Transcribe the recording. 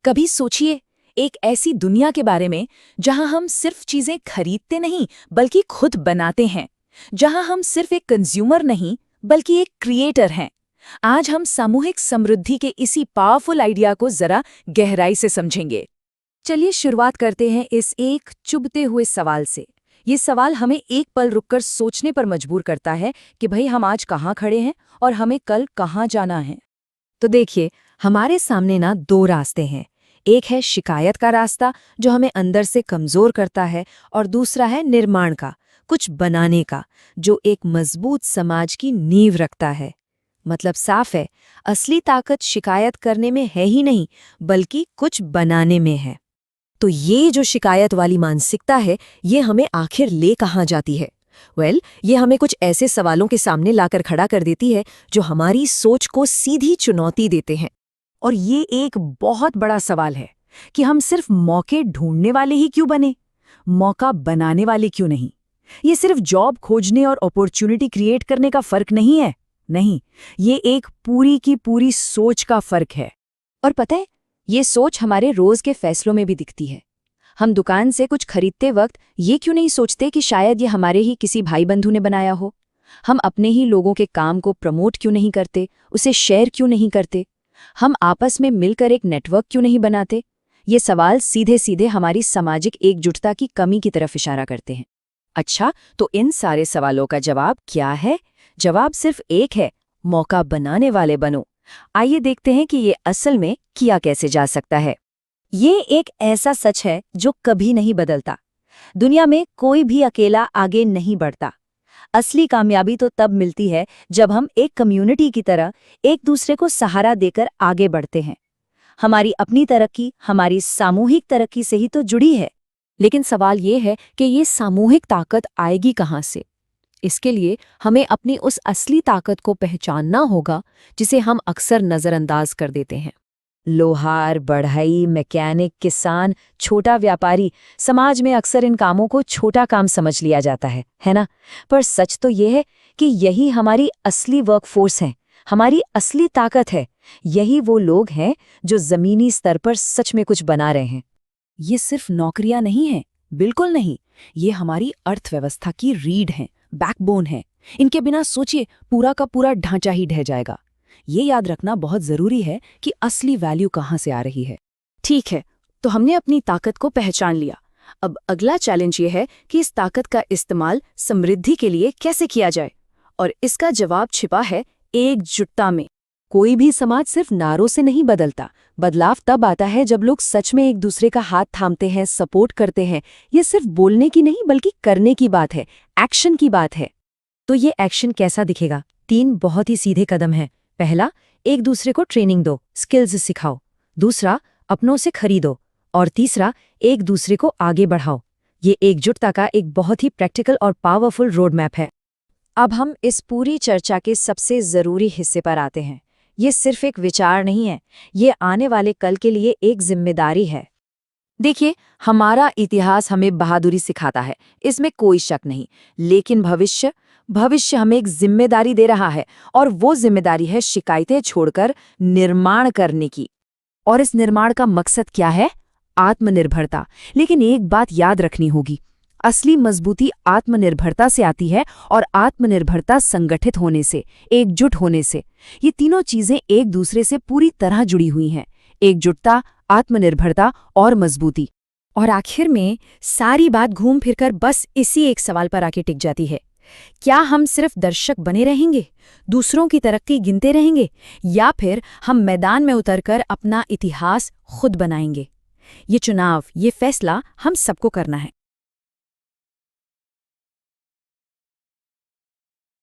कभी सोचिए, एक ऐसी दुनिया के बारे में जहां हम सिर्फ चीजें खरीदते नहीं बल्कि खुद बनाते हैं, जहां हम सिर्फ एक कंज्यूमर नहीं बल्कि एक क्रिएटर हैं। आज हम सामूहिक समृद्धि के इसी पावरफुल आइडिया को जरा गहराई से समझेंगे। चलिए शुरुआत करते हैं इस एक चुभते हुए सवाल से। ये सवाल हमें एक पल रुककर सोचने पर मजबूर करता है कि भाई हम आज कहाँ खड़े हैं और हमें कल कहाँ जाना है। तो देखिए, हमारे सामने ना दो रास्ते हैं। एक है शिकायत का रास्ता जो हमें अंदर से कमजोर करता है, और दूसरा है निर्माण का, कुछ बनाने का, जो एक मजबूत समाज की नींव रखता है। मतलब साफ है, असली ताकत शिकायत करने में है ही नहीं बल्कि कुछ बनाने में है। तो ये जो शिकायत वाली मानसिकता है, ये हमें आखिर ले कहाँ जाती है? ये हमें कुछ ऐसे सवालों के सामने लाकर खड़ा कर देती है जो हमारी सोच को सीधी चुनौती देते हैं। और ये एक बहुत बड़ा सवाल है कि हम सिर्फ मौके ढूंढने वाले ही क्यों बने, मौका बनाने वाले क्यों नहीं? ये सिर्फ जॉब खोजने और अपॉर्चुनिटी क्रिएट करने का फर्क नहीं है। नहीं, ये एक पूरी की पूरी सोच का फर्क है। और पता है, ये सोच हमारे रोज के फैसलों में भी दिखती है। हम दुकान से कुछ खरीदते वक्त ये क्यों नहीं सोचते कि शायद ये हमारे ही किसी भाई बंधु ने बनाया हो? हम अपने ही लोगों के काम को प्रमोट क्यों नहीं करते, उसे शेयर क्यों नहीं करते? हम आपस में मिलकर एक नेटवर्क क्यों नहीं बनाते? ये सवाल सीधे सीधे हमारी सामाजिक एकजुटता की कमी की तरफ इशारा करते हैं। अच्छा, तो इन सारे सवालों का जवाब क्या है? जवाब सिर्फ एक है, मौका बनाने वाले बनो। आइए देखते हैं कि ये असल में किया कैसे जा सकता है। ये एक ऐसा सच है जो कभी नहीं बदलता। दुनिया में कोई भी अकेला आगे नहीं बढ़ता। असली कामयाबी तो तब मिलती है जब हम एक कम्युनिटी की तरह एक दूसरे को सहारा देकर आगे बढ़ते हैं। हमारी अपनी तरक्की हमारी सामूहिक तरक्की से ही तो जुड़ी है। लेकिन सवाल ये है कि ये सामूहिक ताकत आएगी कहाँ से? इसके लिए हमें अपनी उस असली ताकत को पहचानना होगा जिसे हम अक्सर नज़रअंदाज कर देते हैं। लोहार, बढ़ई, मैकेनिक, किसान, छोटा व्यापारी, समाज में अक्सर इन कामों को छोटा काम समझ लिया जाता है ना? पर सच तो ये है कि यही हमारी असली वर्कफोर्स है, हमारी असली ताकत है। यही वो लोग हैं जो ज़मीनी स्तर पर सच में कुछ बना रहे हैं। ये सिर्फ नौकरियां नहीं हैं, बिल्कुल नहीं। ये हमारी अर्थव्यवस्था की रीढ़ हैं, बैकबोन है। इनके बिना सोचिए पूरा का पूरा ढांचा ही ढह जाएगा। ये याद रखना बहुत जरूरी है कि असली वैल्यू कहाँ से आ रही है। ठीक है, तो हमने अपनी ताकत को पहचान लिया। अब अगला चैलेंज ये है कि इस ताकत का इस्तेमाल समृद्धि के लिए कैसे किया जाए, और इसका जवाब छिपा है एकजुटता में। कोई भी समाज सिर्फ नारों से नहीं बदलता। बदलाव तब आता है जब लोग सच में एक दूसरे का हाथ थामते हैं, सपोर्ट करते हैं। ये सिर्फ बोलने की नहीं बल्कि करने की बात है, एक्शन की बात है। तो ये एक्शन कैसा दिखेगा? 3 बहुत ही सीधे कदम हैं। पहला, एक दूसरे को ट्रेनिंग दो, स्किल्स सिखाओ। दूसरा, अपनों से खरीदो। और तीसरा, एक दूसरे को आगे बढ़ाओ। ये एकजुटता का एक बहुत ही प्रैक्टिकल और पावरफुल रोड मैप है। अब हम इस पूरी चर्चा के सबसे जरूरी हिस्से पर आते हैं। ये सिर्फ एक विचार नहीं है, ये आने वाले कल के लिए एक जिम्मेदारी है। देखिए, हमारा इतिहास हमें बहादुरी सिखाता है, इसमें कोई शक नहीं। लेकिन भविष्य हमें एक जिम्मेदारी दे रहा है, और वो जिम्मेदारी है शिकायतें छोड़कर निर्माण करने की। और इस निर्माण का मकसद क्या है? आत्मनिर्भरता। लेकिन एक बात याद रखनी होगी, असली मजबूती आत्मनिर्भरता से आती है, और आत्मनिर्भरता संगठित होने से, एकजुट होने से। ये तीनों चीजें एक दूसरे से पूरी तरह जुड़ी हुई हैं। एकजुटता, आत्मनिर्भरता और मजबूती। और आखिर में सारी बात घूम फिरकर बस इसी एक सवाल पर आके टिक जाती है। क्या हम सिर्फ दर्शक बने रहेंगे, दूसरों की तरक्की गिनते रहेंगे, या फिर हम मैदान में उतरकर अपना इतिहास खुद बनाएंगे? ये चुनाव, ये फैसला हम सबको करना है।